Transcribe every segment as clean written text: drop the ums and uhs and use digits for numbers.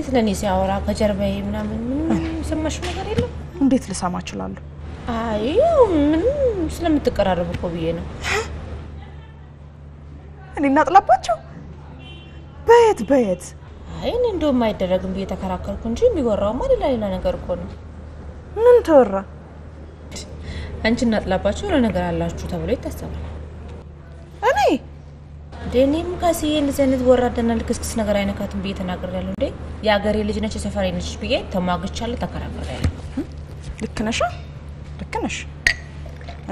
ስለኔ ሲያወራ ከጀርባዬ ምናምን ሰማሽ ነገር የለም እንዴት ልሰማ እችላለሁ አይ ስለምትቀራረቡ እኮ ብዬ ነው እኔ እናጥላባቸው በየት አይ እኔ እንደውም አይደረግም ብዬ ተከራከርኩ እንጂ የሚወራውማ ሌላ ነገር እኮ ነው ምን ተወራ አንቺ እናጥላባቸው ለነገር አላችሁ ተብሎ ይታሰባል እኔ ደኔም ካሲዬ እንደዚህ ወራደና ልክስክስ ነገር አይነካትም ብዬ ተናግሬያለሁ እንዴ ያገሬ ልጅ ነች ሰፈሬ ነች ብዬ ተማግቻለሁ ተከራከራለሁ ልክ ነሽ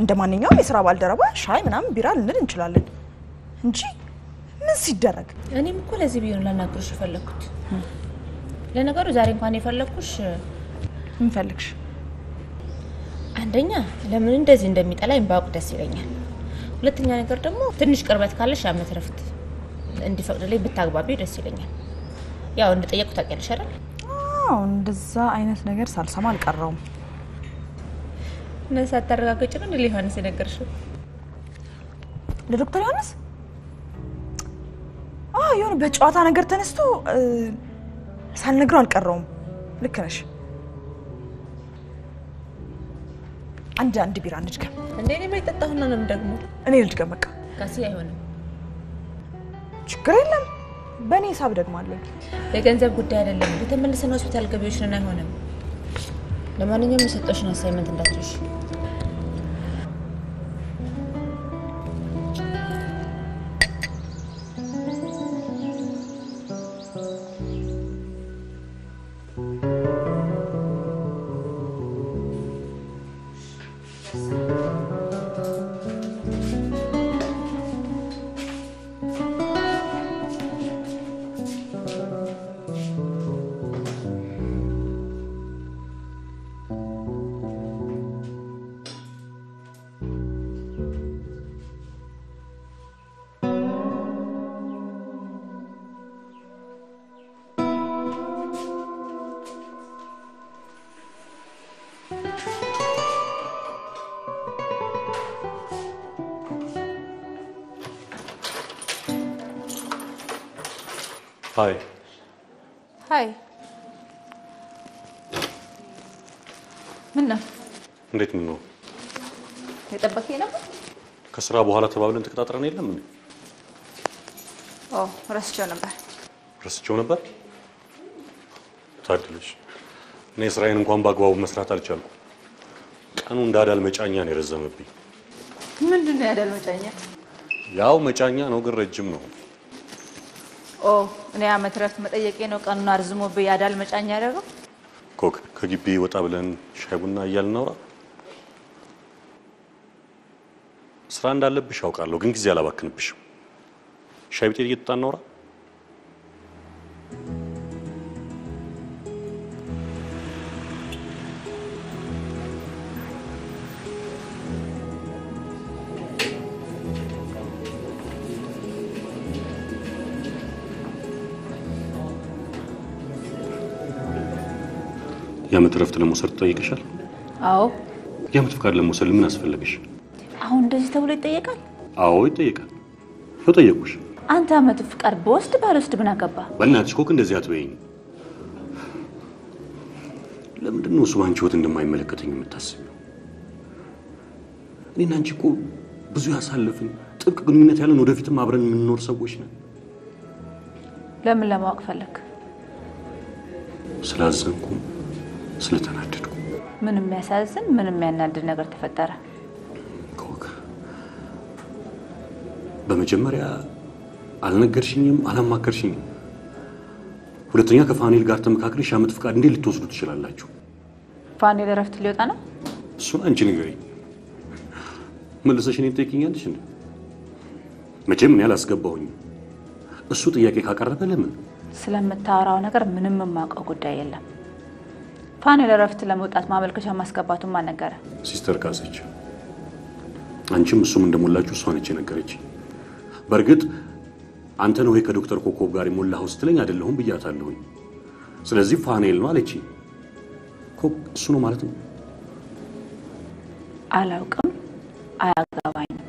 እንደማንኛውም የሥራ ባልደረባ ሻይ ምናምን ቢራ ልንል እንችላለን እንጂ ምን ሲደረግ እኔም እኮ ለዚህ ቢሆን ላናግርሽ ፈለኩት ለነገሩ ዛሬ እንኳን የፈለኩሽ ምን ፈልግሽ አንደኛ ለምን እንደዚህ እንደሚጠላኝ ባውቅ ደስ ይለኛል ሁለተኛ ነገር ደግሞ ትንሽ ቅርበት ካለሽ አመት ረፍት እንዲፈቅድልኝ ብታግባቢ ደስ ይለኛል ያው እንደጠየቁት ታውቂያለሽ አይደል አዎ እንደዛ አይነት ነገር ሳልሰማ አልቀረውም ነሳ ተረጋግጭ ነው ለዮሐንስ የነገርሽው ለዶክተር ዮሐንስ የሆነ በጨዋታ ነገር ተነስቶ ሳልነግረው አልቀረውም ልክ ነሽ አንድ ቢራ እንድገም እንዴ እኔ ማይጠጣሁና ነው ደግሞ እኔ ልድገም በቃ ካሲ አይሆንም ችግር የለም በእኔ ሂሳብ ደግማለሁ የገንዘብ ጉዳይ አይደለም በተመለሰን ሆስፒታል ገቢዎች ነን አይሆንም ለማንኛውም የሰጠሽን አሳይመንት እንዳትረሽ Hi. ምነው እንዴት ነው የጠበቀኝ ነበር ከስራ በኋላ ተባብለን ተከታትረን የለም እንዴ ረስቼው ነበር ታድልሽ እኔ ስራዬን እንኳን ባግባቡ መስራት አልቻልኩም ቀኑ እንዳዳል መጫኛ ነው የረዘመብኝ ምንድነው ያዳል መጫኛ ያው መጫኛ ነው ግን ረጅም ነው እኔ አመት ረፍት መጠየቄ ነው ቀኑን አርዝሞብኝ ያዳል መጫኛ ያደረገው ኮክ ከግቢ ወጣ ብለን ሻይ ቡና እያልን ነው ስራ እንዳለብሽ አውቃለሁ ግን ጊዜ አላባክንብሽም ሻይ ቤት እየጠጣን ነው ያመት ረፍት ለመውሰድ ጠይቀሻል? አዎ ያመት ፍቃድ ለመውሰድ ምን አስፈልግሽ? አሁን እንደዚህ ተብሎ ይጠየቃል? አዎ ይጠየቃል። ተጠየቁሽ? አንተ አመት ፍቃድ በወስድ ባልወስድ ምን አገባ? በእናትሽ ኮክ እንደዚህ አትበይኝ። ለምንድን ነው ሱባንቺ ወት እንደማይመለከተኝ የምታስቢው? እኔና አንቺ እኮ ብዙ ያሳለፍን ጥብቅ ግንኙነት ያለን ወደፊትም አብረን የምንኖር ሰዎች ነን። ለምን ለማወቅ ፈለክ? ስላዘንኩ ስለተናደድኩ ምንም የሚያሳዝን ምንም የሚያናድድ ነገር ተፈጠረ ኮክ በመጀመሪያ አልነገርሽኝም አላማከርሽኝም ሁለተኛ ከፋኒል ጋር ተመካክረሽ አመት ፍቃድ እንዴት ልትወስዱ ትችላላችሁ ፋኒል ረፍት ሊወጣ ነው እሱን አንቺ ንገሪኝ መልሰሽ እኔን ትጠይቂኛለሽ እንዴ መቼም እኔ አላስገባሁኝ እሱ ጥያቄ ካቀረበ ለምን ስለምታወራው ነገር ምንም የማውቀው ጉዳይ የለም ፋኒል ረፍት ለመውጣት ማመልከቻ ማስገባቱን ማን ነገረ ሲስተር ካሰች አንቺም እሱም እንደሞላችሁ እሷ ነች ነገረች በርግጥ አንተ ነው ከዶክተር ኮኮብ ጋር የሞላው ስትለኝ አይደለሁም ብያታለሁኝ ስለዚህ ፋኒል ነው አለች ኮክ እሱ ነው ማለት ነው አላውቅም አያገባኝም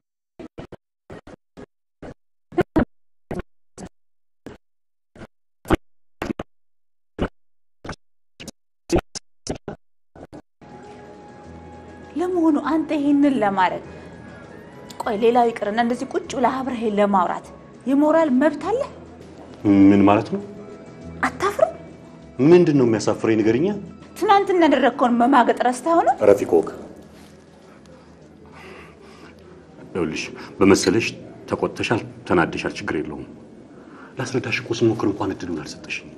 አንተ ይሄንን ለማድረግ ቆይ ሌላው ይቅርና እንደዚህ ቁጭ ብላ አብረህ ለማውራት የሞራል መብት አለ ምን ማለት ነው አታፍር ምንድነው የሚያሳፍረኝ ንገርኛ ትናንትና እንደረከውን መማገጥ ረስተህ ሆነ ረፊቆክ ይኸውልሽ በመሰለሽ ተቆጥተሻል ተናደሻል ችግር የለውም ላስረዳሽ እኮ ስሞክር እንኳን እድሉን አልሰጠሽኝ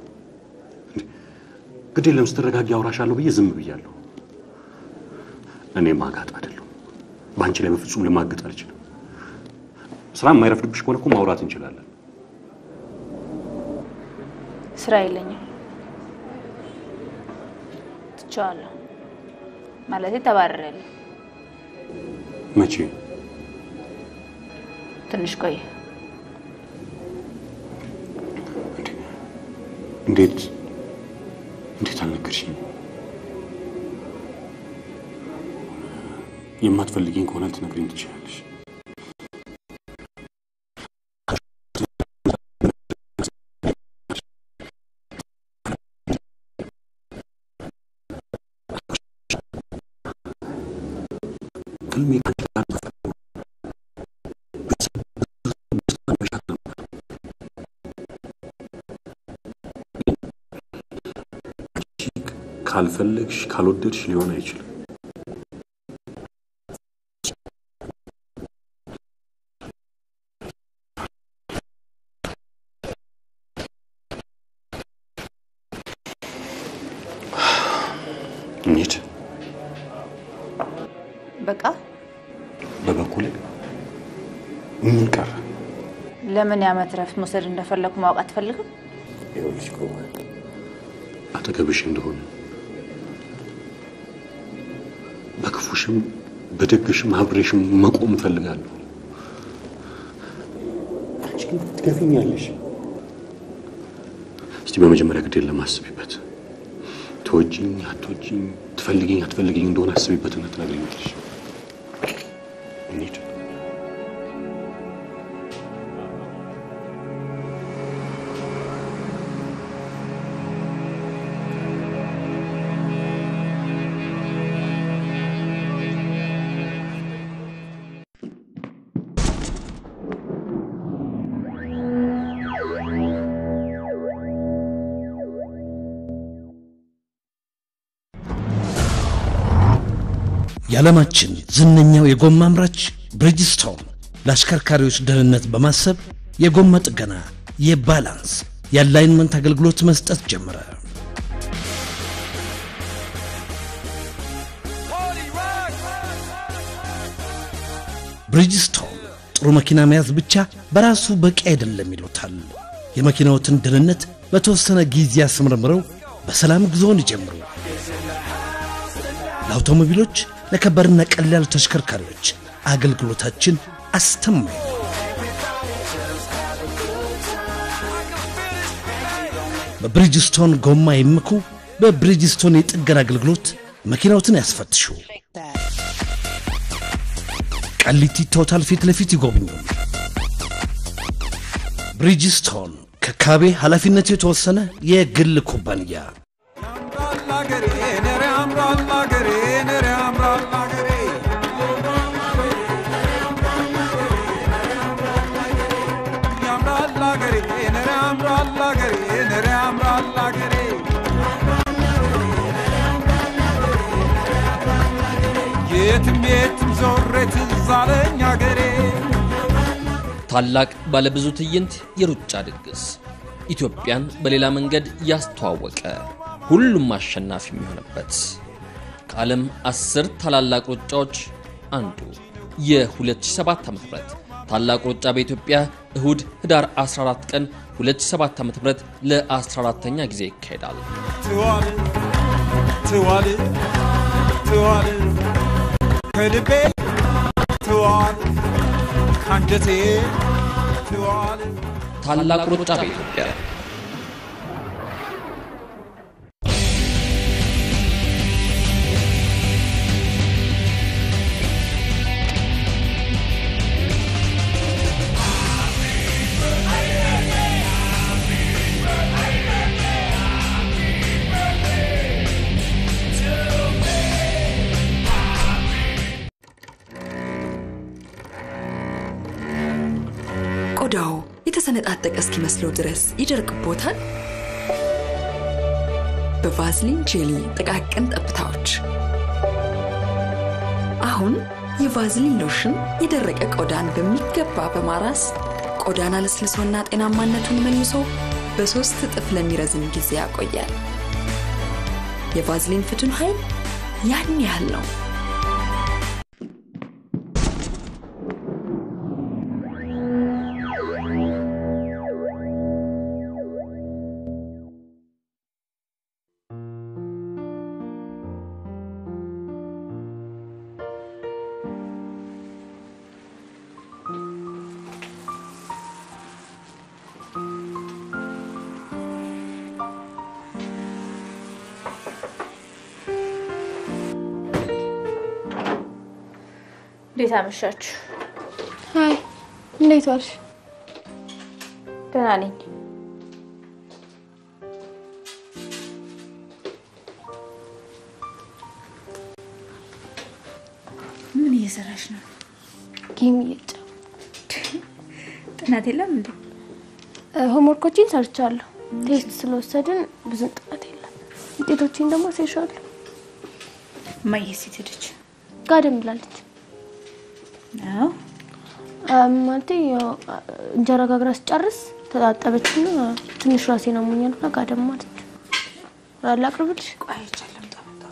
ግዴ ለምስተረጋጊ አውራሻለሁ ብዬ ዝም ብያለሁ እኔ ማጋጥ አይደለም ባንቺ ላይ በፍጹም ለማገጥ አልችልም ስራ የማይረፍድብሽ ከሆነ እኮ ማውራት እንችላለን ስራ የለኝም ትቻለሁ ማለት ተባረረልኝ መቼ ትንሽ ቆይ እንዴት አልነገርሽኝ የማትፈልጊኝ ከሆነ ልትነግሪኝ ትችላለሽ ካልፈለግሽ ካልወደድሽ ሊሆን አይችልም እንዴት በቃ በበኩሌ ምን ቀረ ለምን ያመት ረፍት መውሰድ እንደፈለኩ ማወቅ አትፈልግም ይኸውልሽ እኮ አጠገብሽ እንደሆነ በክፉሽም በደግሽም አብሬሽም መቆም ፈልጋለሁ አንቺ ግን ትገፊኛለሽ እስቲ በመጀመሪያ ግዴ ለማስብበት ተወጂኝ አትወጂኝ ትፈልጊኝ አትፈልጊኝ እንደሆነ አስቢበትና ትነግሪኛለሽ እንዴ የዓለማችን ዝነኛው የጎማ አምራች ብሪጅስቶን ለአሽከርካሪዎች ደህንነት በማሰብ የጎማ ጥገና የባላንስ የአላይንመንት አገልግሎት መስጠት ጀመረ ብሪጅስቶን ጥሩ መኪና መያዝ ብቻ በራሱ በቂ አይደለም ይሉታል የመኪናዎትን ደህንነት በተወሰነ ጊዜ ያስመርምረው በሰላም ጉዞን ይጀምሩ ለአውቶሞቢሎች ለከባድና ቀላል ተሽከርካሪዎች አገልግሎታችን አስተማማኝ በብሪጅስቶን ጎማ ይመኩ በብሪጅስቶን የጥገና አገልግሎት መኪናዎትን ያስፈትሹ ቃሊቲ ቶታል ፊት ለፊት ይጎብኙ ብሪጅስቶን ከካቤ ኃላፊነቱ የተወሰነ የግል ኩባንያ ታላቅ ባለብዙ ትዕይንት የሩጫ ድግስ ኢትዮጵያን በሌላ መንገድ ያስተዋወቀ ሁሉም አሸናፊ የሚሆንበት ከዓለም 10 ታላላቅ ሩጫዎች አንዱ የ2007 ዓ.ም ታላቅ ሩጫ በኢትዮጵያ እሁድ ህዳር 14 ቀን 2007 ዓ.ም ለ14ኛ ጊዜ ይካሄዳል ከልቤ ትዋል ካንጀቴ ትዋል ታላቅ ሩጫ በኢትዮጵያ የተሰነጣጠቀ እስኪመስለው ድረስ ይደርቅቦታል። በቫዝሊን ጄሊ ጥቃቅን ጠብታዎች አሁን የቫዝሊን ሎሽን የደረቀ ቆዳን በሚገባ በማራስ ቆዳን አለስልሶና ጤናማነቱን መልሶ በ3 እጥፍ ለሚረዝም ጊዜ ያቆያል። የቫዝሊን ፍቱን ኃይል ያን ያህል ነው። እንዴት አመሻችሁ? ሃይ እንዴት ዋልሽ? ደህና ነኝ። ምን እየሰራሽ ነው? ጌም እየጫወትኩ። ጥናት የለም እንዴ? ሆምወርኮችን ሰርቻለሁ። ቴስት ስለወሰድን ብዙ ጥናት የለም። ውጤቶችን ደግሞ ሴሻለሁ። ማየት ሲትድች ጋደም ብላለች። አዎ ማለቴ እንጀራ ጋግራ ስጨርስ ተጣጣበችና ትንሽ ራሴን አሞኛል ብላ ጋደም ማለት አላቅርብልሽ። ቆይ አይቻልም ታምጣ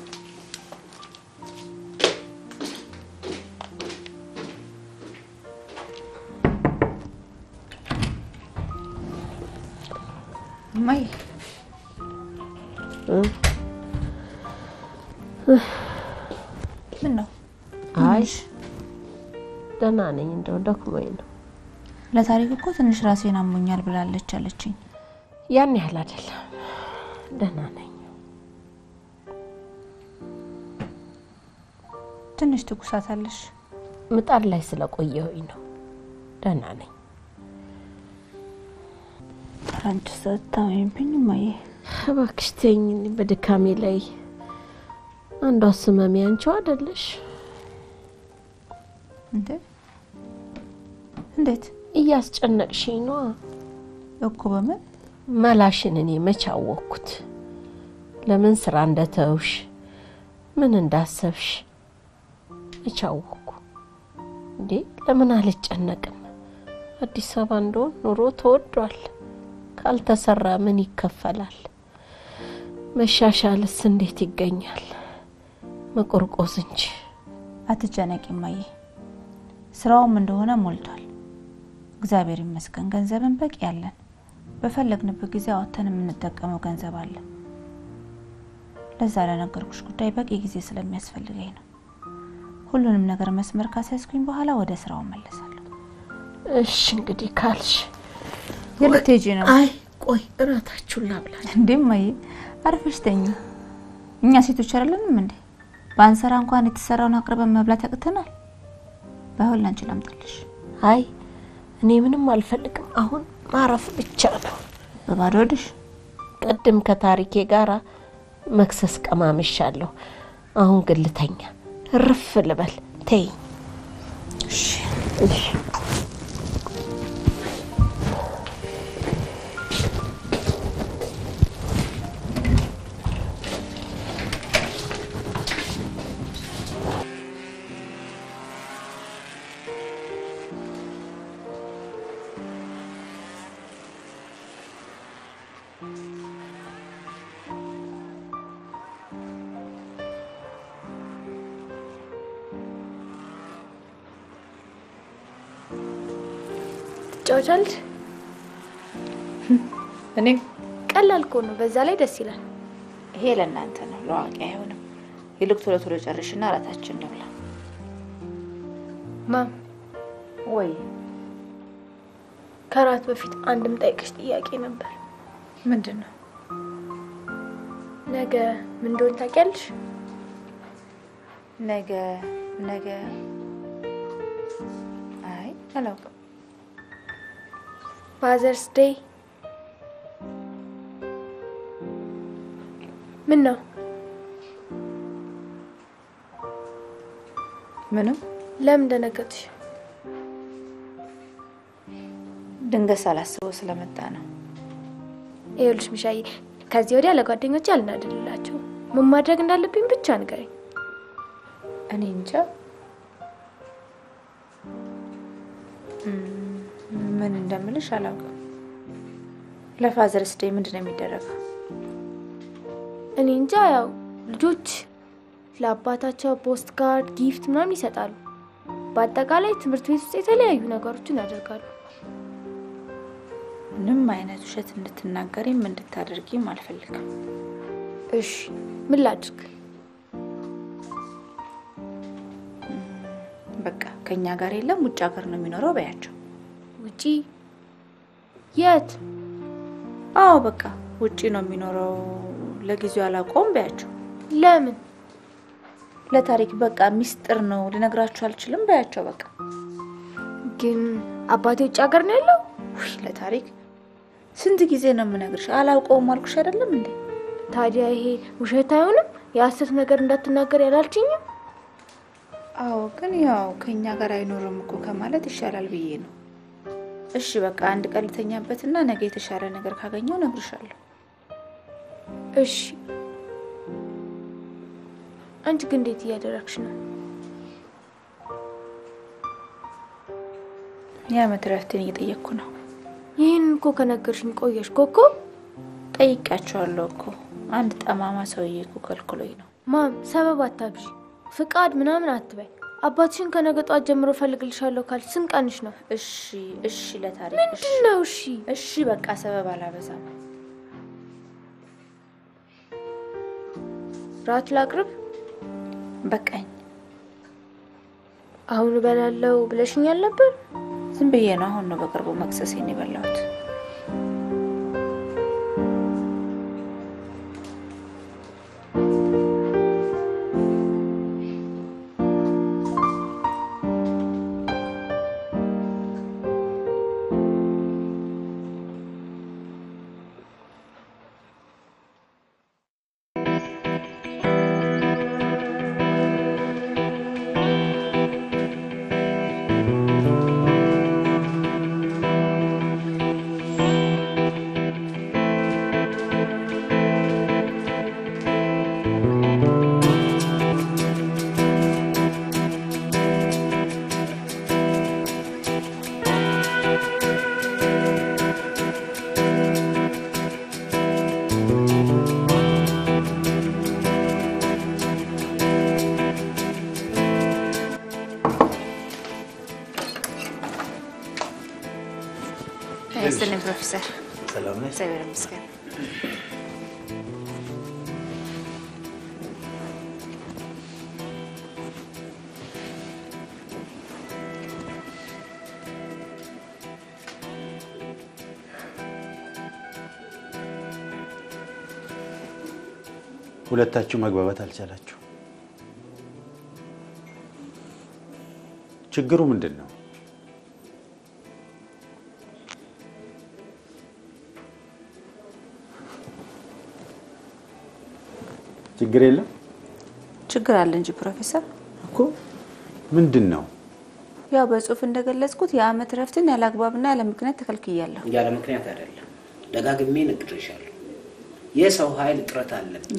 ማይ ምን ነው? አይ ደህና ነኝ እንደው ደክሞኝ ነው። ለታሪክ እኮ ትንሽ ራሴን አሞኛል ብላለች አለችኝ። ያን ያህል አይደለም ደህና ነኝ። ትንሽ ትኩሳት አለሽ? ምጣድ ላይ ስለቆየሁኝ ነው። ደህና ነኝ። አንቺ ሰታውኝብኝ ማይ እባክሽ ተይኝ። በድካሜ ላይ አንዷ ስመሚ አንቺው አይደለሽ እንዴ? እንዴት እያስጨነቅሽኝ ነው እኮ። በምን መላሽን እኔ መች አወቅኩት? ለምን ስራ እንደተውሽ ምን እንዳሰብሽ መች አወቅኩ እንዴ? ለምን አልጨነቅም? አዲስ አበባ እንደሆነ ኑሮ ተወዷል። ካልተሰራ ምን ይከፈላል? መሻሻልስ እንዴት ይገኛል? መቆርቆስ እንጂ። አትጨነቂ ማይ፣ ስራውም እንደሆነ ሞልቷል። እግዚአብሔር ይመስገን ገንዘብን በቂ ያለን፣ በፈለግንበት ጊዜ አወጣን የምንጠቀመው ገንዘብ አለ። ለዛ ለነገርኩሽ ጉዳይ በቂ ጊዜ ስለሚያስፈልገኝ ነው። ሁሉንም ነገር መስመር ካሳስኩኝ በኋላ ወደ ስራው መለሳለሁ። እሺ እንግዲህ ካልሽ የልትሄጂ ነው? አይ ቆይ እራታችሁን ላብላ። እንዴ ማይ አርፈሽ ተኝ። እኛ ሴቶች አይደለንም እንዴ? ባንሰራ እንኳን የተሰራውን አቅርበን መብላት ያቅተናል። ባይሆን ላንቺ ላምጣልሽ። አይ እኔ ምንም አልፈልግም። አሁን ማረፍ ብቻ ነው። በባዶ ሆድሽ? ቀደም ከታሪኬ ጋራ መክሰስ ቀማምሻለሁ። አሁን ግን ልተኛ፣ እርፍ ልበል። ተይ እሺ እሺ። ጫውቻል እኔ ቀላል እኮ ነው። በዛ ላይ ደስ ይላል። ይሄ ለእናንተ ነው፣ ለዋቂ አይሆንም። ይልቅ ቶሎ ቶሎ ጨርሽና እራታችን እንብላ። ማም ወይ ከራት በፊት አንድም ጠይቅሽ ጥያቄ ነበር። ምንድነው? ነገ ምን እንደሆነ ታውቂያለሽ? ነገ አይ አላውቅም። ፋዘርስ ዴይ። ምን ነው? ምንም። ለምን ደነገጥሽ? ድንገት ሳላስበው ስለመጣ ነው። ይኸውልሽ ሚሻዬ ከዚህ ወዲያ ለጓደኞቼ አልናደድላቸው። ምን ማድረግ እንዳለብኝ ብቻ ንገረኝ። እኔ እንጃ ምን እንደምልሽ አላውቅም። ለፋዘርስ ዴይ ምንድነው የሚደረገው? እኔ እንጃ ያው ልጆች ለአባታቸው ፖስት ካርድ ጊፍት ምናምን ይሰጣሉ። በአጠቃላይ ትምህርት ቤት ውስጥ የተለያዩ ነገሮችን ያደርጋሉ። ምንም አይነት ውሸት እንድትናገሪም እንድታደርጊም አልፈልግም። እሺ ምን ላድርግ? በቃ ከኛ ጋር የለም ውጭ ሀገር ነው የሚኖረው በያቸው። ውጪ? የት? አዎ በቃ ውጪ ነው የሚኖረው። ለጊዜው አላቆም በያቸው። ለምን? ለታሪክ በቃ ሚስጥር ነው ልነግራችሁ አልችልም በያቸው። በቃ ግን አባቴ ውጭ ሀገር ነው ያለው? ውይ ለታሪክ ስንት ጊዜ ነው የምነግርሽ? አላውቀውም አልኩሽ አይደለም እንዴ? ታዲያ ይሄ ውሸት አይሆንም? የሐሰት ነገር እንዳትናገር ያላልችኝም? አዎ ግን ያው ከኛ ጋር አይኖርም እኮ ከማለት ይሻላል ብዬ ነው። እሺ በቃ አንድ ቀን ልተኛበትና ነገ የተሻለ ነገር ካገኘው ነግርሻለሁ። እሺ አንቺ ግን እንዴት እያደረግሽ ነው? የዓመት እረፍቴን እየጠየቅኩ ነው። ይህን እኮ ከነገርሽኝ ቆየሽ ኮኮ። ጠይቃቸዋለሁ እኮ አንድ ጠማማ ሰውዬ እኮ ከልክሎኝ ነው። ማም ሰበብ አታብዢ፣ ፍቃድ ምናምን አትበይ። አባትሽን ከነገ ጧት ጀምሮ ፈልግልሻለሁ ካልሽ ስንት ቀንሽ ነው? እሺ እሺ ለታሪክ ምንድን ነው? እሺ እሺ በቃ ሰበብ አላበዛም። ራት ላቅርብ? በቃኝ። አሁን እበላለሁ ብለሽኛል ነበር። ዝም ብዬ ነው አሁን ነው በቅርቡ መክሰሴን የበላሁት። ሰላም ፕሮፌሰር። ሰላም ነሽ? እግዚአብሔር ይመስገን። ሁለታችሁ መግባባት አልቻላችሁ። ችግሩ ምንድን ነው? ችግር የለም? ችግር አለ እንጂ ፕሮፌሰር። እኮ ምንድን ነው? ያው በጽሁፍ እንደገለጽኩት የዓመት እረፍትን ያለአግባብና ያለ ምክንያት ተከልክያለሁ። ያለ ምክንያት አይደለም፣ ደጋግሜ ነግሬሻለሁ። የሰው ኃይል እጥረት አለብን።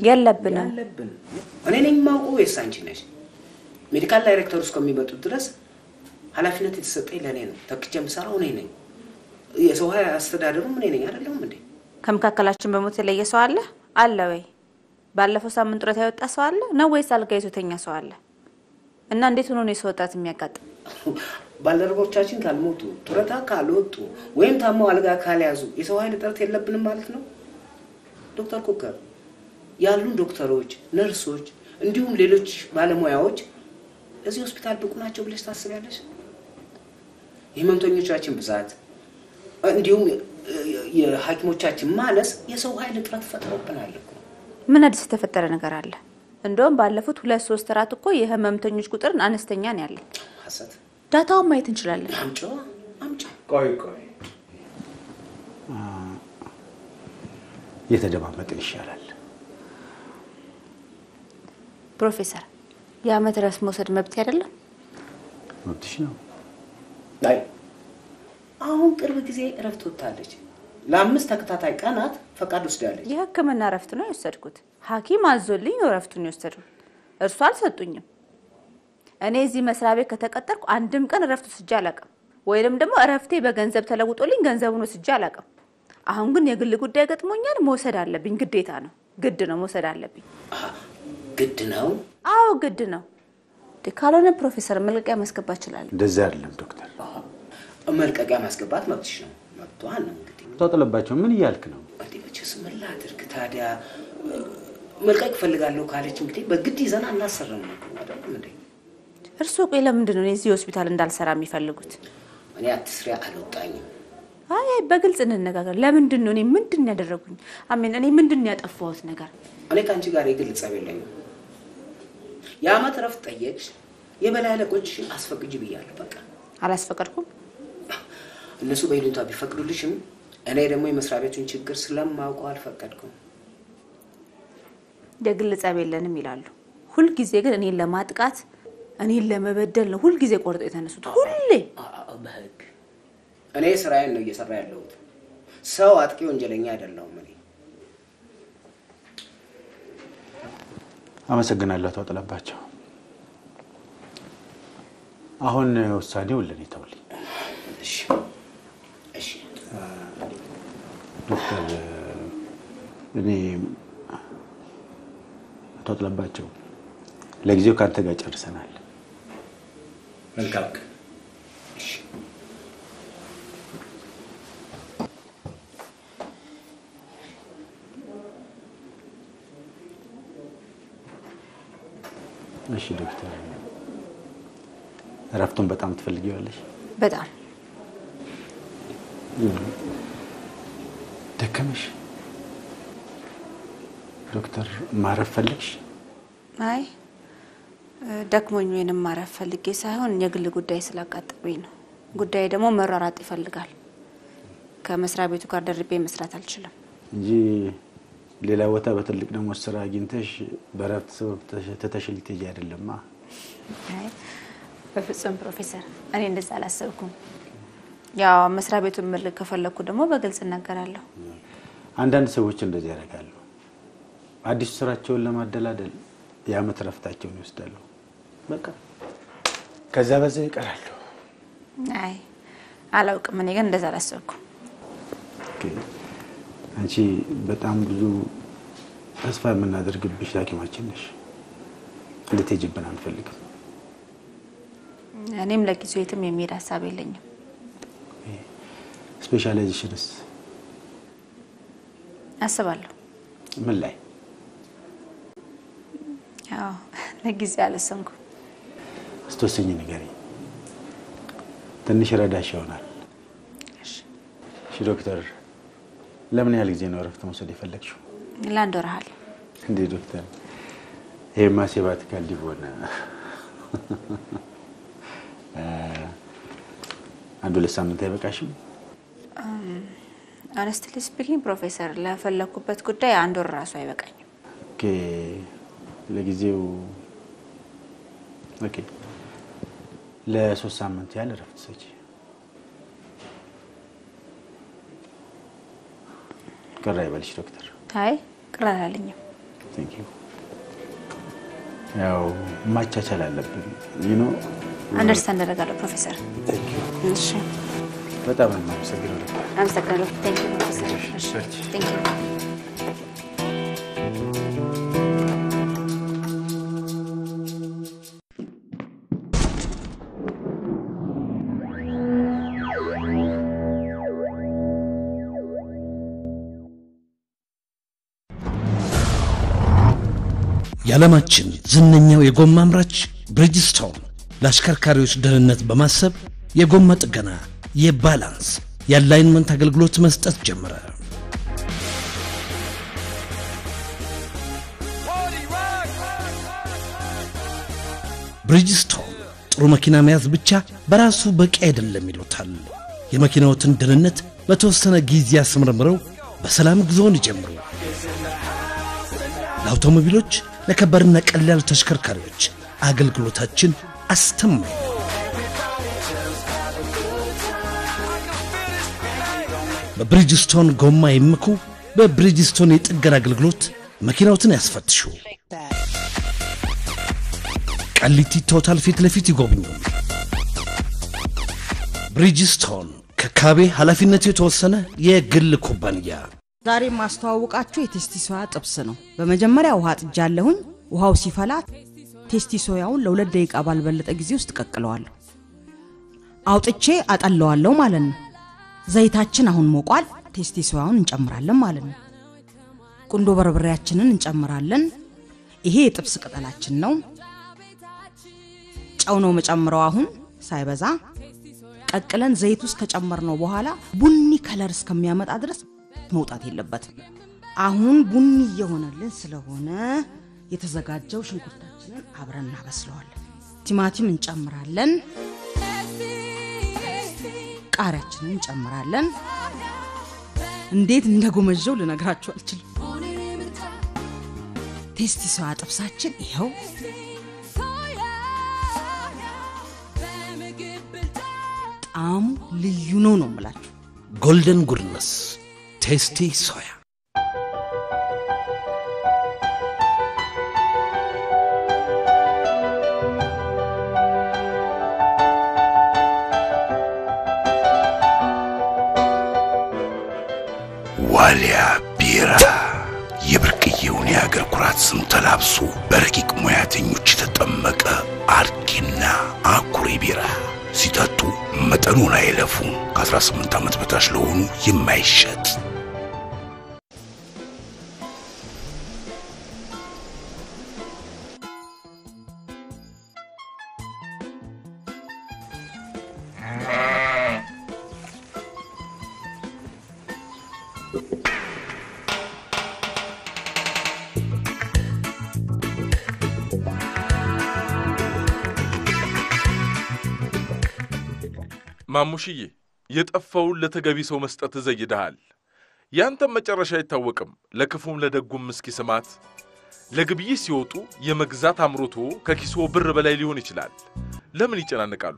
የለብንም። እኔ ነኝ የማውቀው ወይስ አንቺ ነሽ? ሜዲካል ዳይሬክተር ውስጥ ከሚመጡት ድረስ ኃላፊነት የተሰጠኝ ለእኔ ነው። ተክቼ የምሰራው እኔ ነኝ። የሰው ኃይል አስተዳደሩም እኔ ነኝ አይደለም እንዴ? ከመካከላችን በሞት የለየ ሰው አለ? አለ ወይ? ባለፈው ሳምንት ጡረታ የወጣ ሰው አለ ነው ወይስ አልጋ ይዞተኛ ሰው አለ? እና እንዴት ሆኖ ነው የሰው ወጣት የሚያጋጥም? ባልደረቦቻችን ካልሞቱ፣ ጡረታ ካልወጡ ወይም ታመው አልጋ ካልያዙ የሰው ኃይል እጥረት የለብንም ማለት ነው። ዶክተር ኮከር ያሉን ዶክተሮች፣ ነርሶች እንዲሁም ሌሎች ባለሙያዎች እዚህ ሆስፒታል ብቁ ናቸው ብለሽ ታስቢያለሽ? የህመምተኞቻችን ብዛት እንዲሁም የሐኪሞቻችን ማነስ የሰው ኃይል እጥረት ፈጥሮብናል እኮ። ምን አዲስ የተፈጠረ ነገር አለ? እንደውም ባለፉት 2-3 ወራት እኮ የህመምተኞች ቁጥር አነስተኛ ነው ያለው። ሐሰት። ዳታውን ማየት እንችላለን። አምጪ። ቆይ የተደማመጠ ይሻላል። ፕሮፌሰር የዓመት እረፍት መውሰድ መብት አይደለም? መብትሽ ነው። አይ አሁን ቅርብ ጊዜ እረፍት ወጣለች። ለ5 ተከታታይ ቀናት ፈቃድ ወስዳለች። የህክምና እረፍት ነው የወሰድኩት። ሐኪም አዞልኝ ነው እረፍቱን የወሰድኩት። እርሱ አልሰጡኝም። እኔ እዚህ መስሪያ ቤት ከተቀጠርኩ አንድም ቀን እረፍት ወስጄ አላውቅም። ወይንም ደግሞ እረፍቴ በገንዘብ ተለውጦልኝ ገንዘቡን ወስጄ አላውቅም። አሁን ግን የግል ጉዳይ ገጥሞኛል፣ መውሰድ አለብኝ። ግዴታ ነው፣ ግድ ነው፣ መውሰድ አለብኝ። ግድ ነው? አዎ ግድ ነው። ካልሆነ ፕሮፌሰር መልቀቂያ ማስገባት ይችላል። እንደዛ አይደለም ዶክተር። መልቀቂያ ማስገባት መብትሽ ነው፣ መብቷን ነው። እንግዲህ ተጠለባቸው ምን ይያልክ ነው? እንዴ ምን ላድርግ ታዲያ? መልቀቅ ፈልጋለሁ ካለች እንግዲህ በግድ ይዘና እናሰረም ነው አይደል እንዴ? እርሱ ቆይ ለምንድን ነው እዚህ ሆስፒታል እንዳልሰራ የሚፈልጉት? እኔ አትስሪ አልወጣኝም። አይ በግልጽ እንነጋገር። ለምንድን ነው እኔ ምንድን ያደረጉኝ? አሜን እኔ ምንድን ያጠፋሁት ነገር? እኔ ካንቺ ጋር የግል ጸብ የለኝም። የዓመት እረፍት ጠየቅሽ፣ የበላይ አለቆችሽን አስፈቅጂ ብያለሁ። በቃ አላስፈቀድኩም። እነሱ በይሉኝታ ቢፈቅዱልሽም እኔ ደግሞ የመስሪያ ቤቱን ችግር ስለማውቀው አልፈቀድኩም። የግል ጸብ የለንም ይላሉ። ሁሉ ጊዜ ግን እኔን ለማጥቃት እኔን ለመበደል ነው ሁሉ ጊዜ ቆርጦ የተነሱት። ሁሌ በህግ እኔ ስራዬን ነው እየሰራ ያለሁት። ሰው አጥቂ ወንጀለኛ አይደለሁም እኔ። አመሰግናለሁ አቶ ጥላባቸው። አሁን ውሳኔው ለኔ ተውልኝ። እሺ እሺ ዶክተር እኔ አቶ ጥላባቸው ለጊዜው ካንተ ጋር ጨርሰናል። መልካም። እሺ እሺ ዶክተር እረፍቱን በጣም ትፈልጊዋለሽ? በጣም ደከመሽ ዶክተር? ማረፍ ፈለግሽ? አይ ደክሞኝ ወይንም ማረፍ ፈልጌ ሳይሆን የግል ጉዳይ ስላጋጠመኝ ነው። ጉዳይ ደግሞ መራራጥ ይፈልጋል። ከመስሪያ ቤቱ ጋር ደርቤ መስራት አልችልም እንጂ ሌላ ቦታ በትልቅ ደግሞ ስራ አግኝተሽ በረፍት ሰበብ ተተሽልትይ አይደለማ። አይ በፍጹም ፕሮፌሰር እኔ እንደዛ አላሰብኩም። ያው መስሪያ ቤቱን መልክ ከፈለኩ ደግሞ በግልጽ እናገራለሁ። አንዳንድ ሰዎች እንደዚህ ያደርጋሉ። አዲስ ስራቸውን ለማደላደል የዓመት ረፍታቸውን ይወስዳሉ። በቃ ከዛ በዛ ይቀራሉ። አይ አላውቅም። እኔ ግን እንደዛ አላሰብኩም። አንቺ በጣም ብዙ ተስፋ የምናደርግብሽ ሐኪማችን ነሽ። እንድትሄጂብን አንፈልግም። እኔም ለጊዜው የትም የሚሄድ ሀሳብ የለኝም። ስፔሻላይዜሽንስ አስባለሁ። ምን ላይ? ያው ለጊዜው አልወሰንኩም። ስትወስኚ ንገሪኝ፣ ትንሽ ረዳሽ ይሆናል። እሺ ዶክተር፣ ለምን ያህል ጊዜ ነው እረፍት መውሰድ የፈለግሽው? ለአንድ ወር ያህል። እንዴ ዶክተር፣ ይሄማ ሴባቲካል ሊቭ ሆነ። አንዱ ለሳምንት አይበቃሽም? honestly speaking ፕሮፌሰር ለፈለኩበት ጉዳይ አንድ ወር ራሱ አይበቃኝም። ኦኬ ለጊዜው ኦኬ ለ3 ሳምንት ያህል እረፍት ሰጪ። ቅር አይበልሽ ዶክተር። አይ ቅር አላለኝም። ቴንክ ዩ። ያው ማቻቻል አለብን you know አንደርስታንድ አደርጋለሁ ፕሮፌሰር። ቴንክ ዩ። እሺ በጣም ነው የማመሰግነው ዶክተር። አመሰግናለሁ። ቴንክ ዩ ፕሮፌሰር። እሺ ቴንክ ዩ። የዓለማችን ዝነኛው የጎማ አምራች ብሪጅስቶን ለአሽከርካሪዎች ደህንነት በማሰብ የጎማ ጥገና፣ የባላንስ፣ የአላይንመንት አገልግሎት መስጠት ጀመረ። ብሪጅስቶን ጥሩ መኪና መያዝ ብቻ በራሱ በቂ አይደለም ይሉታል። የመኪናዎትን ደህንነት በተወሰነ ጊዜ አስመርምረው በሰላም ጉዞውን ይጀምሩ። ለአውቶሞቢሎች፣ ለከባድና ቀላል ተሽከርካሪዎች አገልግሎታችን አስተማማኝ ነው። በብሪጅስቶን ጎማ ይምኩ። በብሪጅስቶን የጥገና አገልግሎት መኪናዎትን ያስፈትሹ። ቃሊቲ ቶታል ፊት ለፊት ይጎብኙ። ብሪጅስቶን ከካቤ ኃላፊነቱ የተወሰነ የግል ኩባንያ። ዛሬ ማስተዋወቃችሁ የቴስቲ ሶያ ጥብስ ነው። በመጀመሪያ ውሃ ጥጃለሁኝ። ውሃው ሲፈላ ቴስቲ ሶያውን ለ2 ደቂቃ ባልበለጠ ጊዜ ውስጥ ቀቅለዋለሁ። አውጥቼ አጠለዋለሁ ማለት ነው። ዘይታችን አሁን ሞቋል። ቴስቲ ሶያውን እንጨምራለን ማለት ነው። ቁንዶ በርበሬያችንን እንጨምራለን። ይሄ የጥብስ ቅጠላችን ነው። ጨው ነው መጨምረው አሁን ሳይበዛ። ቀቅለን ዘይት ውስጥ ከጨመርነው በኋላ ቡኒ ከለር እስከሚያመጣ ድረስ መውጣት የለበትም። አሁን ቡኒ እየሆነልን ስለሆነ የተዘጋጀው ሽንኩርታችንን አብረን እናበስለዋለን። ቲማቲም እንጨምራለን። ቃሪያችንን እንጨምራለን። እንዴት እንደጎመጀው ልነግራችሁ አልችልም። ቴስቲ ሶያ ጥብሳችን ይሄው ጣዕሙ ልዩ ነው የምላችሁ። ጎልደን ጉድነስ ቴስቲ ሶያ። ዋሊያ ቢራ የብርቅዬውን የአገር ኩራት ስም ተላብሶ በረቂቅ ሙያተኞች የተጠመቀ አርኪና አኩሪ ቢራ ሲጠጡ መጠኑን አይለፉ። ከ18 ዓመት በታች ለሆኑ የማይሸጥ ማሙሽዬ የጠፋውን ለተገቢ ሰው መስጠት ዘይደሃል። ያንተም መጨረሻ አይታወቅም። ለክፉም ለደጉም እስኪ ስማት። ለግብይት ሲወጡ የመግዛት አምሮቶ ከኪሶ ብር በላይ ሊሆን ይችላል። ለምን ይጨናነቃሉ?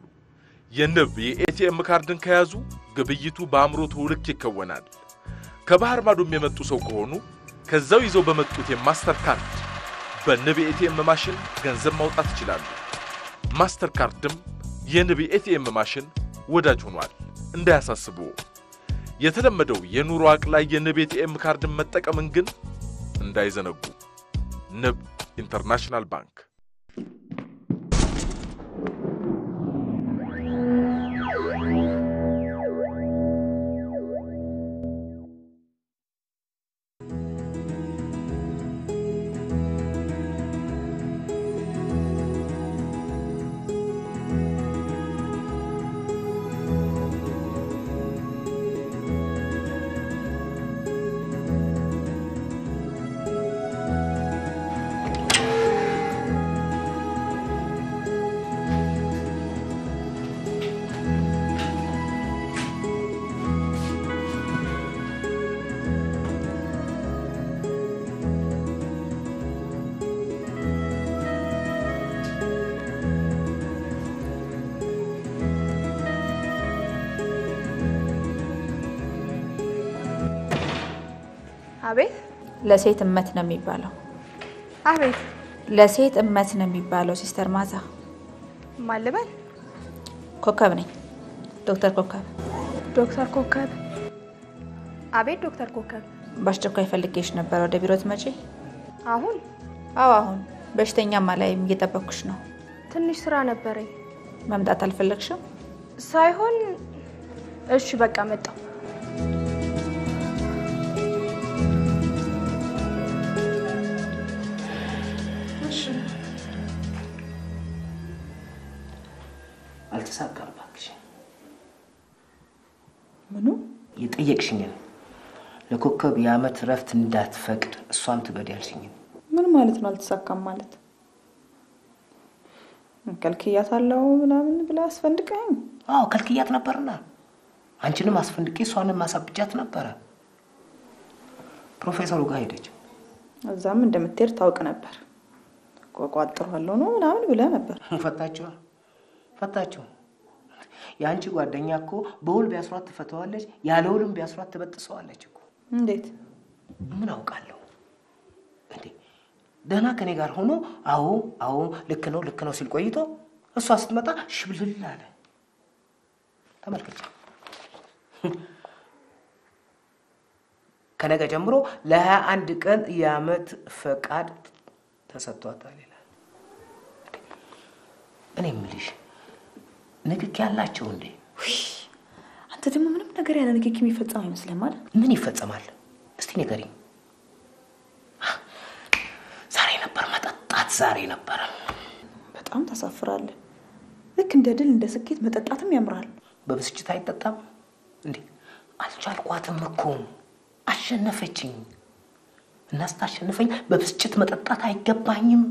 የንብ የኤቲኤም ካርድን ከያዙ ግብይቱ በአምሮቶ ልክ ይከወናል። ከባህር ማዶም የመጡ ሰው ከሆኑ ከዛው ይዘው በመጡት የማስተር ካርድ በንብ ኤቲኤም ማሽን ገንዘብ ማውጣት ይችላሉ። ማስተር ካርድም የንብ ኤቲኤም ማሽን ወዳጅ ሆኗል። እንዳያሳስቡ። የተለመደው የኑሮ አቅላይ የንብ ኤቲኤም ካርድን መጠቀምን ግን እንዳይዘነጉ። ንብ ኢንተርናሽናል ባንክ። አቤት ለሴት እመት ነው የሚባለው። አቤት ለሴት እመት ነው የሚባለው። ሲስተር ማዛ ማለበል ኮከብ ነኝ። ዶክተር ኮከብ። ዶክተር ኮከብ። አቤት ዶክተር ኮከብ። በአስቸኳይ ፈልጌሽ ነበር። ወደ ቢሮ ትመጪ? አሁን? አዎ አሁን። በሽተኛማ ላይም እየጠበቅኩሽ ነው። ትንሽ ስራ ነበረኝ። መምጣት አልፈለግሽም? ሳይሆን እሺ በቃ መጣሁ። አልተሳካም ባክሽ። ምኑ? የጠየቅሽኝ ለኮከብ የዓመት ረፍት እንዳትፈቅድ እሷም ትበድ ያልሽኝ። ምን ማለት ነው አልተሳካም ማለት? ከልክያታለሁ ምናምን ብላ አስፈንድቀኝ? አዎ ከልክያት ነበርና አንቺንም አስፈንድቄ እሷንም ማሳብጃት ነበር። ፕሮፌሰሩ ጋር ሄደች። እዛም እንደምትሄድ ታውቅ ነበር። ቋቋጥሯለሁ ነው ምናምን ብለ ነበር። ፈታችሁ ያንቺ ጓደኛ እኮ በውል ቢያስሯት ትፈተዋለች፣ ያለ ውልም ቢያስሯት ትበጥሰዋለች እኮ። እንዴት? ምን አውቃለሁ እንዴ? ደህና ከኔ ጋር ሆኖ አዎ ልክ ነው ሲል ቆይቶ እሷ ስትመጣ ሽብልል አለ። ተመልከች። ከነገ ጀምሮ ለ21 ቀን የዓመት ፈቃድ ተሰጥቷታል ይላል። እኔ የምልሽ ንክኪ ያላቸው እንዴ? አንተ ደግሞ ምንም ነገር ያለ ንክኪ የሚፈጸም አይመስልም አይደል? ምን ይፈጸማል እስቲ ንገሪኝ። ዛሬ ነበር መጠጣት፣ ዛሬ ነበር። በጣም ታሳፍራለህ። ልክ እንደ ድል እንደ ስኬት መጠጣትም ያምራል። በብስጭት አይጠጣም እንዴ? አልቻልኳትም እኮ አሸነፈችኝ። እና ስታሸንፈኝ በብስጭት መጠጣት አይገባኝም።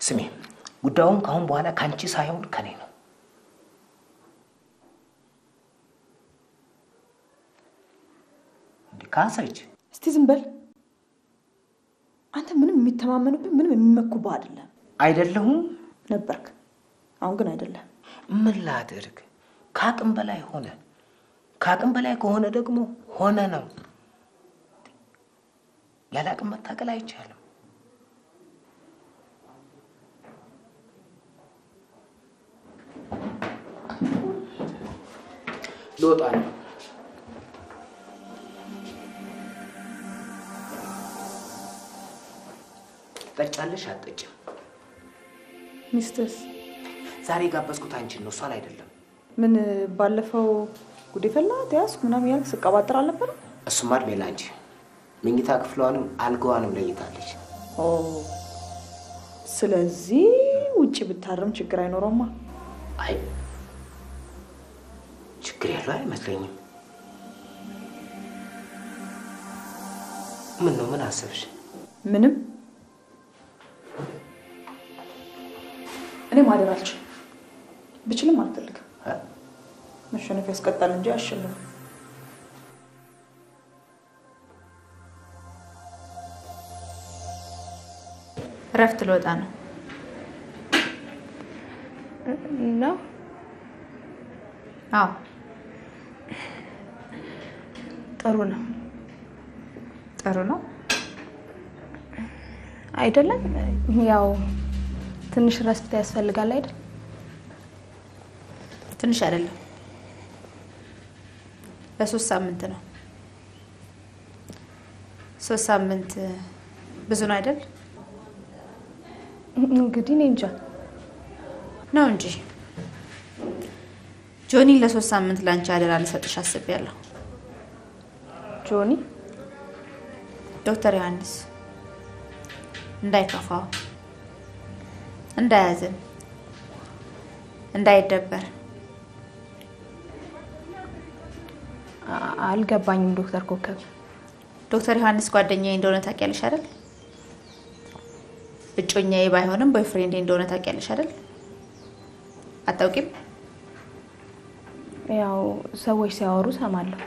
ስሜ ጉዳዩን ካሁን በኋላ ካንቺ ሳይሆን ከኔ ነው። እንዴ ካሰች እስቲ ዝም በል አንተ። ምንም የሚተማመኑብህ ምንም የሚመኩብህ አይደለም። አይደለሁም ነበርክ፣ አሁን ግን አይደለም። ምን ላድርግ? ከአቅም በላይ ሆነ። ከአቅም በላይ ከሆነ ደግሞ ሆነ ነው። ያለ አቅም መታገል አይቻልም። ልወጣ ነው። ጠጫለሽ አትጠጭም? ሚስትስ? ዛሬ ጋበዝኩት አንቺን ነው፣ እሷን አይደለም። ምን ባለፈው ጉዴ ፈላ ተያዝኩ ምናምን ያልክ ስቀባጥር አልነበረ? እሱማ እድሜ ላንቺ። መኝታ ክፍሏንም አልጋዋንም ለይታለች። ስለዚህ ውጪ ብታርም ችግር አይኖረውማ። አይ ችግር ያለው አይመስለኝም። ምን ነው? ምን አሰብሽ? ምንም። እኔ ማደር አልችልም፣ ብችልም አልፈልግም። መሸነፍ ያስቀጣል እንጂ አያሸንፍም። እረፍት ልወጣ ነው ነው? አዎ ጥሩ ነው። ጥሩ ነው አይደለም? ያው ትንሽ ረፍት ያስፈልጋል አይደል? ትንሽ አይደለም፣ ለ3 ሳምንት ነው። 3 ሳምንት ብዙ ነው አይደል? እንግዲህ እኔ እንጃ ነው እንጂ ጆኒ ለ3 ሳምንት ላንቺ አደራ ልሰጥሽ አስቤያለሁ። ጆኒ? ዶክተር ዮሐንስ እንዳይከፋው፣ እንዳያዝን፣ እንዳይደበር። አልገባኝም ዶክተር ኮከብ። ዶክተር ዮሐንስ ጓደኛዬ እንደሆነ ታውቂያለሽ አይደል? እጮኛዬ ባይሆንም ቦይፍሬንዴ እንደሆነ ታውቂያለሽ አይደል? አታውቂም? ያው ሰዎች ሲያወሩ ሰማለሁ።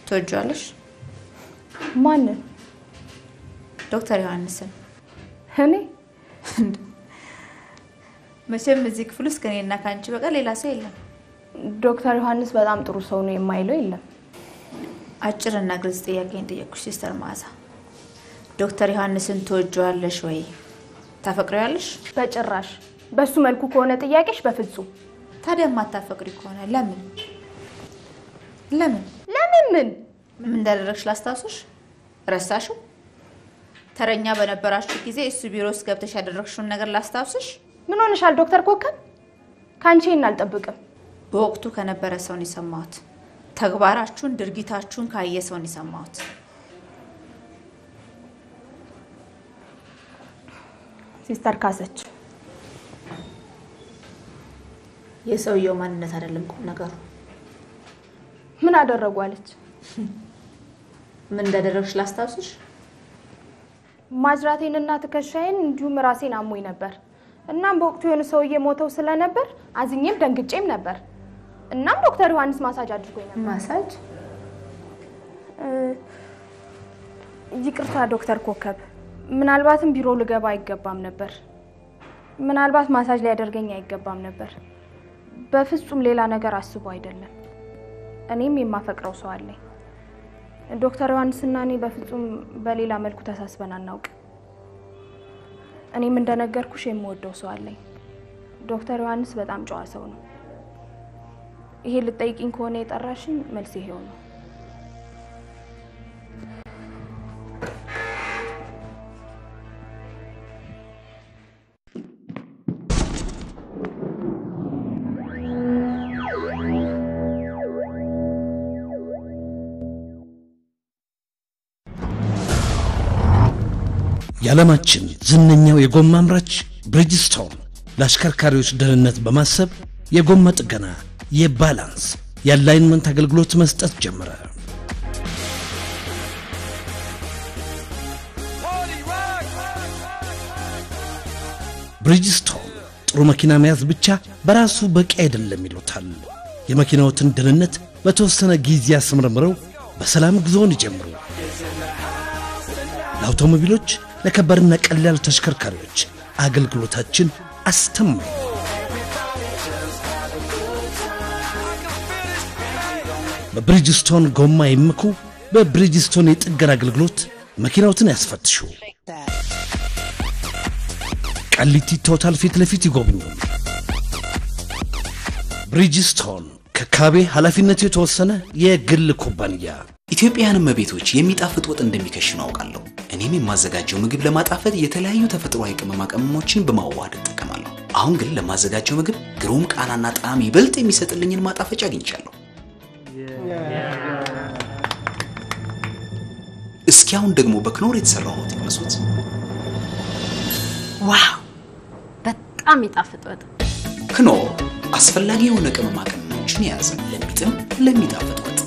ትወጂዋለሽ? ማንን? ዶክተር ዮሐንስን። እኔ መቼም እዚህ ክፍል ውስጥ ከኔና ካንቺ በቀር ሌላ ሰው የለም። ዶክተር ዮሐንስ በጣም ጥሩ ሰው ነው የማይለው የለም። አጭርና ግልጽ ጥያቄን ጠየቅኩሽ ሲስተር መዓዛ። ዶክተር ዮሐንስን ትወጂዋለሽ ወይ ታፈቅሪዋለሽ? በጭራሽ። በሱ መልኩ ከሆነ ጥያቄሽ በፍጹም። ታዲያ ማታፈቅሪ ከሆነ ለምን ለምን ምን እንዳደረግሽ ላስታውስሽ? ረሳሽው? ተረኛ በነበራችሁ ጊዜ እሱ ቢሮ ውስጥ ገብተሽ ያደረግሽውን ነገር ላስታውስሽ? ምን ሆነሻል ዶክተር ኮከብ? ካንቺ እናልጠብቅም። በወቅቱ ከነበረ ሰው ነው የሰማሁት። ተግባራችሁን ድርጊታችሁን ካየ ሰው ነው የሰማሁት። ሲስተር ካሰች፣ የሰውየው ማንነት አይደለም ቁም ነገሩ። ምን አደረጉ አለች? ምን እንዳደረግሽ ላስታውስሽ? ማጅራቴንና ትከሻዬን እንዲሁም ራሴን አሞኝ ነበር። እናም በወቅቱ የሆነ ሰውዬ ሞተው ስለነበር አዝኜም ደንግጬም ነበር። እናም ዶክተር ዮሐንስ ማሳጅ አድርጎኝ ነበር። ማሳጅ? ይቅርታ ዶክተር ኮከብ ምናልባትም ቢሮ ልገባ አይገባም ነበር ምናልባት ማሳጅ ሊያደርገኝ አይገባም ነበር በፍጹም ሌላ ነገር አስቦ አይደለም እኔም የማፈቅረው ሰው አለኝ ዶክተር ዮሐንስና እኔ በፍጹም በሌላ መልኩ ተሳስበን አናውቅ እኔም እንደነገርኩሽ የምወደው ሰው አለኝ ዶክተር ዮሐንስ በጣም ጨዋ ሰው ነው ይሄ ልጠይቂኝ ከሆነ የጠራሽኝ መልስ ይሄው ነው የዓለማችን ዝነኛው የጎማ አምራች ብሪጅስቶን ለአሽከርካሪዎች ደህንነት በማሰብ የጎማ ጥገና የባላንስ የአላይንመንት አገልግሎት መስጠት ጀመረ። ብሪጅስቶን ጥሩ መኪና መያዝ ብቻ በራሱ በቂ አይደለም ይሉታል። የመኪናዎትን ደህንነት በተወሰነ ጊዜ አስመርምረው በሰላም ጉዞውን ይጀምሩ። ለአውቶሞቢሎች ለከባድና ቀላል ተሽከርካሪዎች አገልግሎታችን አስተማማኝ በብሪጅስቶን ጎማ ይምኩ። በብሪጅስቶን የጥገና አገልግሎት መኪናዎትን ያስፈትሹ። ቃሊቲ ቶታል ፊት ለፊት ይጎብኙ። ብሪጅስቶን ከካቤ ኃላፊነቱ የተወሰነ የግል ኩባንያ። ኢትዮጵያውያን መቤቶች የሚጣፍጥ ወጥ እንደሚከሽኑ አውቃለሁ። እኔም የማዘጋጀው ምግብ ለማጣፈጥ የተለያዩ ተፈጥሯዊ ቅመማ ቅመሞችን በማዋሃድ እጠቀማለሁ። አሁን ግን ለማዘጋጀው ምግብ ግሩም ቃናና ጣዕም ይበልጥ የሚሰጥልኝን ማጣፈጫ አግኝቻለሁ። እስኪ አሁን ደግሞ በክኖር የተሰራው ነው ተቀመሱት። ዋው በጣም ይጣፍጥ ወጥ። ክኖር አስፈላጊ የሆነ ቅመማ ቅመሞችን የያዘ ለሚጥም ለሚጣፍጥ ወጥ።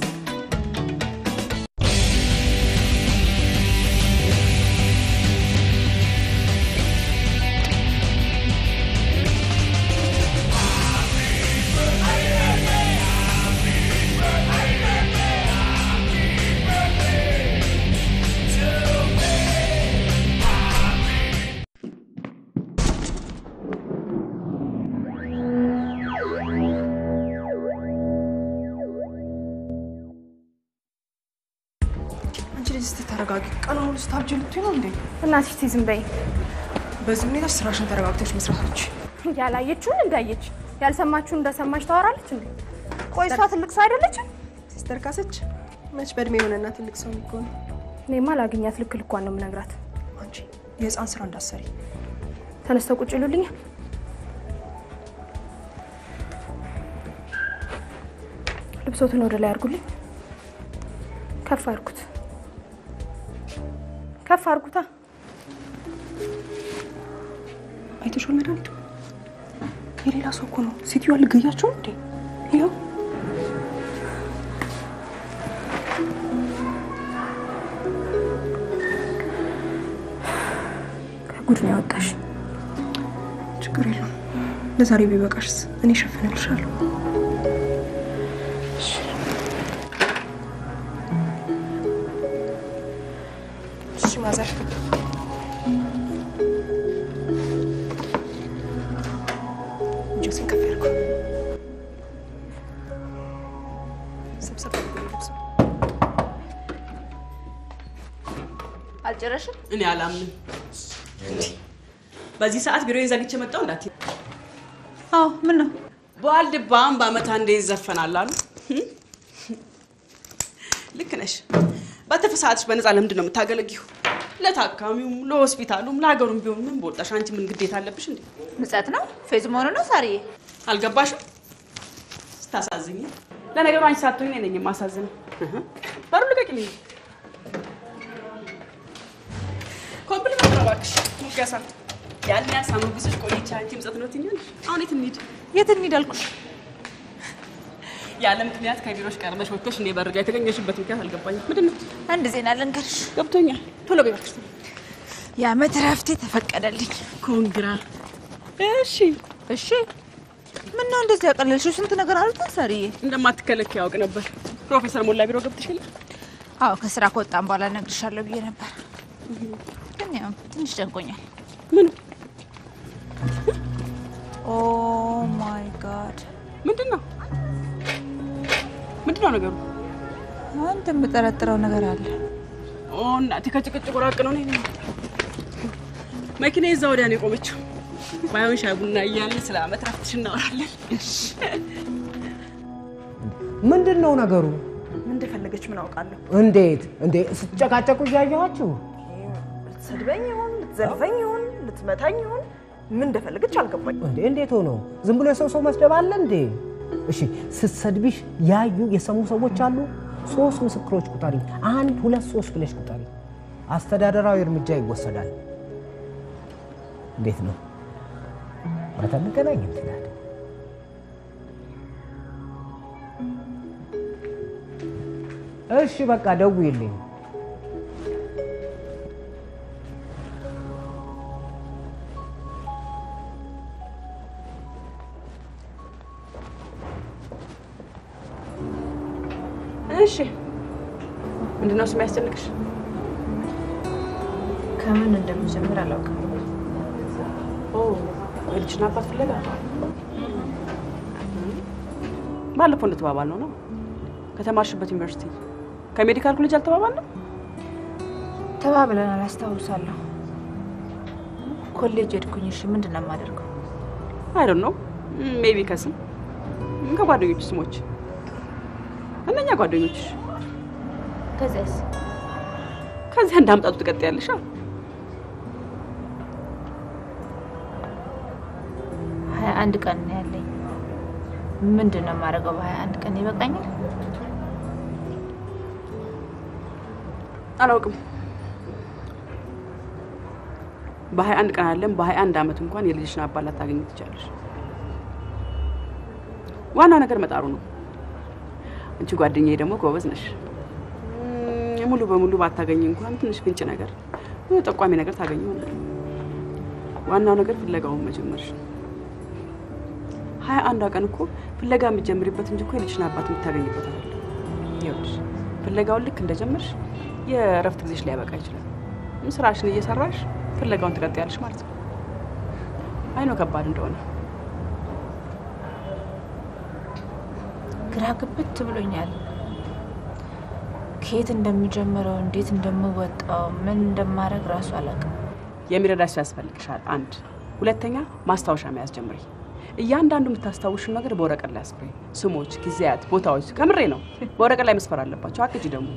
ተረጋጊ። ቀኑ ሙሉ ስታብጂ ልትይ ነው እንዴ? እናትሽ ዝም በይ። በዚህ ሁኔታ ስራሽን ተረጋግተሽ መስራትሽ ያላየችውን እንዳየች ያልሰማችውን እንደሰማች ታወራለች እንዴ? ቆይ እሷ ትልቅ ሰው አይደለችም? ሲስተር ካሰች መች በእድሜ የሆነና ትልቅ ሰው የሚሆን እኔማ ላገኛት ልክ ልኳን ነው የምነግራት። አንቺ የህፃን ስራ እንዳሰሪ ተነስተው ቁጭ ይሉልኝ። ልብሶትን ወደ ላይ አድርጉልኝ። ከፍ አድርጉት። ከፍ አድርጉታ። አይተሽዋል መድኃኒቱ? የሌላ ሰው እኮ ነው። ሴትዮዋ ልገያቸው እንዴ? ይኸው ከጉድ ነው ያወጣሽ። ችግር የለውም። ለዛሬ ቢበቃሽስ እኔ እሸፍንልሻለሁ። እሺ ማዘር አልጨረሽም? እኔ አላምንም። በዚህ ሰዓት ቢሮዬን ዘግቼ መጣሁ እንዳትይ። አዎ ምን ነው? በዋልድባም በአመት አንዴ ይዘፈናል አሉ። ልክ ነሽ። በትርፍ ሰዓትሽ በነፃ ለምንድን ነው የምታገለጊው? ለታካሚውም ለሆስፒታሉም ለሀገሩም ቢሆን ምን በወጣሽ? አንቺ ምን ግዴታ አለብሽ እንዴ? ምጸት ነው ፌዝ መሆኑ ነው ሳሪዬ። አልገባሽም? ስታሳዝኝ። ለነገሩ አንቺ ሳትሆኝ እኔ ነኝ የማሳዝነው። በሩ ልቀቂልኝ። ኮምፕሊመንት ነው እባክሽ። ሙገሳ ያን ያሳሙ ብዙሽ ቆይቻ አንቺ ምጸት ነው ትኛለሽ። አሁን የት እንሂድ? የት እንሂድ አልኩሽ? ያለ ምክንያት ከቢሮሽ ቀርበሽ ወጥተሽ እኔ በርጋ የተገኘሽበት ምክንያት አልገባኝም። ምንድን ነው? አንድ ዜና ልንገርሽ። ገብቶኛል። ቶሎ በይ እባክሽ። የዓመት እረፍቴ ተፈቀደልኝ። ኮንግራ። እሺ እሺ። ምን ነው እንደዚህ ያቀለልሽው? ስንት ነገር አሉት ሳሪዬ። እንደማትከለኪ ያውቅ ነበር። ፕሮፌሰር ሞላ ቢሮ ገብተሽ የለ? አዎ ከስራ ከወጣን በኋላ እነግርሻለሁ ብዬ ነበር። ግን ያው ትንሽ ጨንቆኛል። ምን? ኦ ማይ ጋድ! ምንድነው? ምንድነው ነገሩ? አንተ የምጠረጥረው ነገር አለ። ኦ እናቴ ከጭቅጭቁ ራቅ ነው ነኝ። መኪና እዛ ወዲያ ነው የቆመችው። ባይሆን ሻይ ቡና እያልን ስለ ዓመት ረፍትሽ እናወራለን። ምንድነው ነገሩ? ምን እንደፈለገች ምን አውቃለሁ? እንዴት ስትጨቃጨቁ እያየኋችሁ? ልትሰድበኝ ይሁን ልትዘልፈኝ ይሁን ልትመታኝ ይሁን ምን እንደፈለገች አልገባኝ። እንዴት ሆኖ ዝም ብሎ የሰው መስደብ አለ እንዴ? እሺ ስትሰድብሽ ያዩ የሰሙ ሰዎች አሉ? 3 ምስክሮች ቁጠሪ። 1 2 3 ብለሽ ቁጠሪ። አስተዳደራዊ እርምጃ ይወሰዳል። እንዴት ነው? ማታ እንገናኝ እንላለን። እሺ በቃ ደውይልኝ። እሺ ምንድነው የሚያስጨንቅሽ? ከምን እንደምጀምር አላውቅም። ልጅና አባት ፍለጋ ባለፈው እንደተባባል ነው ከተማርሽበት ዩኒቨርሲቲ ከሜዲካል ኮሌጅ አልተባባልንም? ተባብለናል፣ አስታውሳለሁ። ኮሌጅ ሄድኩኝ። እሺ ምንድነው የማደርገው? አይ ዶንት ኖ ሜቢ ከስም ከጓደኞች ስሞች እነኛ ጓደኞች ከዚያ እንዳምጣጡ ትቀጥያለሽ። 21 ቀን ነው ያለኝ። ምንድነው የማደርገው በ21 ቀን ይበቃኛል? አላውቅም። በ21 ቀን አለም በ21 አመት እንኳን የልጅሽን አባት ላታገኝ ትችላለሽ። ዋናው ነገር መጣሩ ነው። አንቺ ጓደኛዬ ደግሞ ጎበዝ ነሽ። ሙሉ በሙሉ ባታገኝ እንኳን ትንሽ ፍንጭ ነገር ጠቋሚ ነገር ታገኝ ይሆናል። ዋናው ነገር ፍለጋውን መጀመርሽ። 21 ቀን እኮ ፍለጋ የምትጀምሪበት እንጂ እኮ የልጅሽን አባት የምታገኝበት አይደለም። ይኸውልሽ ፍለጋውን ልክ እንደጀመርሽ የእረፍት ጊዜሽ ሊያበቃ ይችላል። ስራሽን እየሰራሽ ፍለጋውን ትቀጥያለሽ ማለት ነው። አይ ነው ከባድ እንደሆነ ግራ ግብት ብሎኛል። ከየት እንደምጀምረው እንዴት እንደምወጣው ምን እንደማደርግ ራሱ አላውቅም። የሚረዳሽ ያስፈልግሻል። 1 2ኛ ማስታወሻ መያዝ ጀምሪ። እያንዳንዱ የምታስታውሽው ነገር በወረቀት ላይ አስፍሪ። ስሞች፣ ጊዜያት፣ ቦታዎች ከምሬ ነው በወረቀት ላይ መስፈር አለባቸው። አቅጂ ደግሞ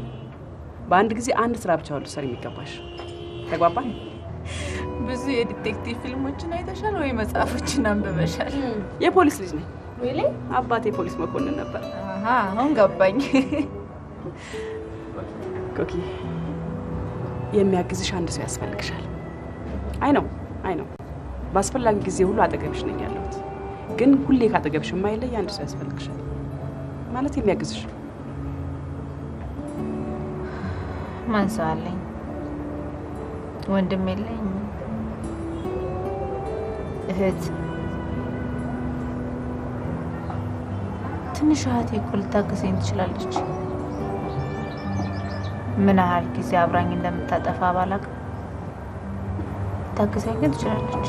በአንድ ጊዜ አንድ ስራ ብቻ ሁሉ ሰሪ የሚገባሽ። ተግባባን? ብዙ የዲቴክቲቭ ፊልሞችን አይተሻል ወይ መጽሐፎችን አንብበሻል? የፖሊስ ልጅ ነኝ። ወይኔ አባቴ ፖሊስ መኮንን ነበር። አሁን ገባኝ። ኮኪ የሚያግዝሽ አንድ ሰው ያስፈልግሻል። አይ ነው በአስፈላጊ ጊዜ ሁሉ አጠገብሽ ነኝ ያለሁት፣ ግን ሁሌ ካጠገብሽ የማይለይ አንድ ሰው ያስፈልግሻል። ማለት የሚያግዝሽ ማን ሰው አለኝ? ወንድም የለኝ፣ እህት። ትንሽ እህቴ እኮ ልታግዘኝ ትችላለች። ምን ያህል ጊዜ አብራኝ እንደምታጠፋ ባላውቅም ልታግዘኝ ግን ትችላለች።